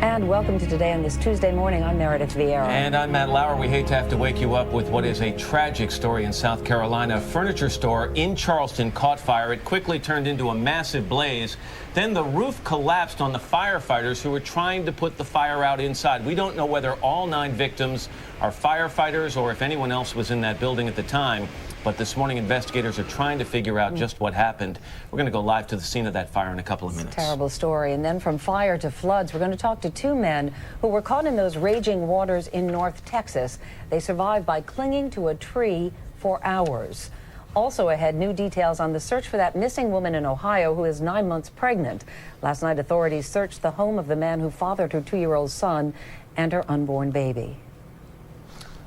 And welcome to Today on this Tuesday morning. I'm Meredith Vieira. And I'm Matt Lauer. We hate to have to wake you up with what is a tragic story in South Carolina. A furniture store in Charleston caught fire. It quickly turned into a massive blaze. Then the roof collapsed on the firefighters who were trying to put the fire out inside. We don't know whether all 9 victims are firefighters or if anyone else was in that building at the time. But this morning, investigators are trying to figure out just what happened. We're going to go live to the scene of that fire in a couple of minutes. Terrible story. And then from fire to floods, we're going to talk to 2 men who were caught in those raging waters in North Texas. They survived by clinging to a tree for hours. Also ahead, new details on the search for that missing woman in Ohio who is 9 months pregnant. Last night, authorities searched the home of the man who fathered her 2-year-old son and her unborn baby.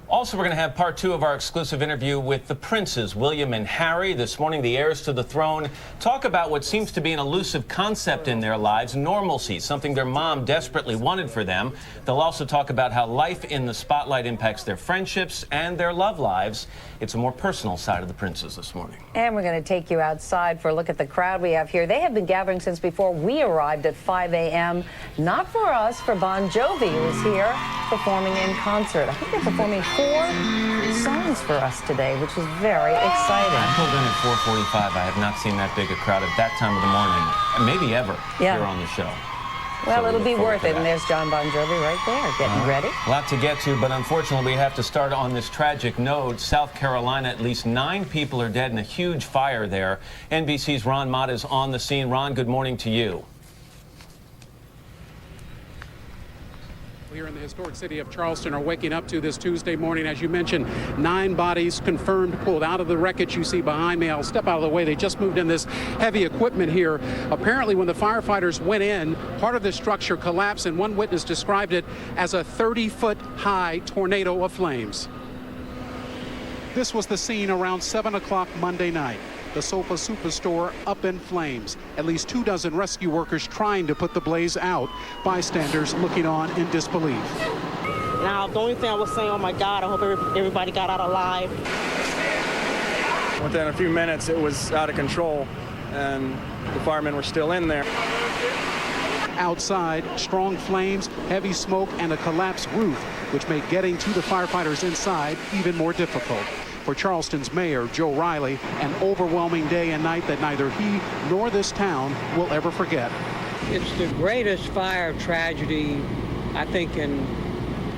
Also, we're going to have part 2 of our exclusive interview with the princes, William and Harry. This morning, the heirs to the throne talk about what seems to be an elusive concept in their lives, normalcy, something their mom desperately wanted for them. They'll also talk about how life in the spotlight impacts their friendships and their love lives. It's a more personal side of the princes this morning. And we're going to take you outside for a look at the crowd we have here. They have been gathering since before we arrived at 5 a.m. Not for us, for Bon Jovi, who is here performing in concert. I think they're performing 4 songs for us today, which is very exciting. I pulled in at 4:45. I have not seen that big a crowd at that time of the morning, and maybe ever, here on the show. Well, so it'll be worth it. And there's John Bon Jovi right there, getting ready. A lot to get to, but unfortunately, we have to start on this tragic note. South Carolina, at least 9 people are dead in a huge fire there. NBC's Ron Mott is on the scene. Ron, good morning to you. Here in the historic city of Charleston are waking up to this Tuesday morning. As you mentioned, 9 bodies confirmed pulled out of the wreckage you see behind me. I'll step out of the way. They just moved in this heavy equipment here. Apparently, when the firefighters went in, part of the structure collapsed, and one witness described it as a 30-foot high tornado of flames. This was the scene around 7 o'clock Monday night. The Sofa Superstore up in flames. At least 24 rescue workers trying to put the blaze out. Bystanders looking on in disbelief. Now, the only thing I was saying, oh my God, I hope everybody got out alive. Within a few minutes, it was out of control, and the firemen were still in there. Outside, strong flames, heavy smoke, and a collapsed roof, which made getting to the firefighters inside even more difficult. For Charleston's mayor, Joe Riley, an overwhelming day and night that neither he nor this town will ever forget. It's the greatest fire tragedy, I think,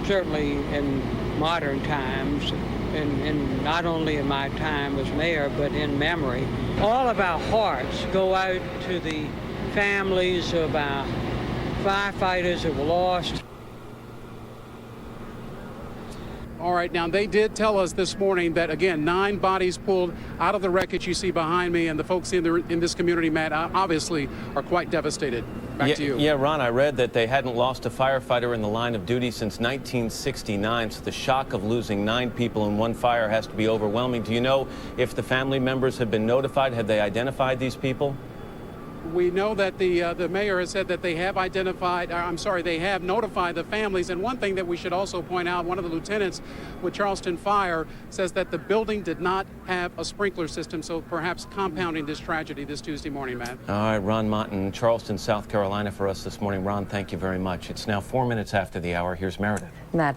certainly in modern times, and not only in my time as mayor, but in memory. All of our hearts go out to the families of our firefighters who were lost. All right, now they did tell us this morning that, again, 9 bodies pulled out of the wreckage you see behind me, and the folks in this community, Matt, obviously are quite devastated. Back to you. Yeah, Ron, I read that they hadn't lost a firefighter in the line of duty since 1969, so the shock of losing 9 people in one fire has to be overwhelming. Do you know if the family members have been notified? Have they identified these people? We know that the mayor has said that they have they have notified the families. And one thing that we should also point out, one of the lieutenants with Charleston Fire says that the building did not have a sprinkler system, so perhaps compounding this tragedy this Tuesday morning, Matt. All right, Ron Mott in Charleston, South Carolina for us this morning. Ron, thank you very much. It's now 4 minutes after the hour. Here's Meredith. Matt.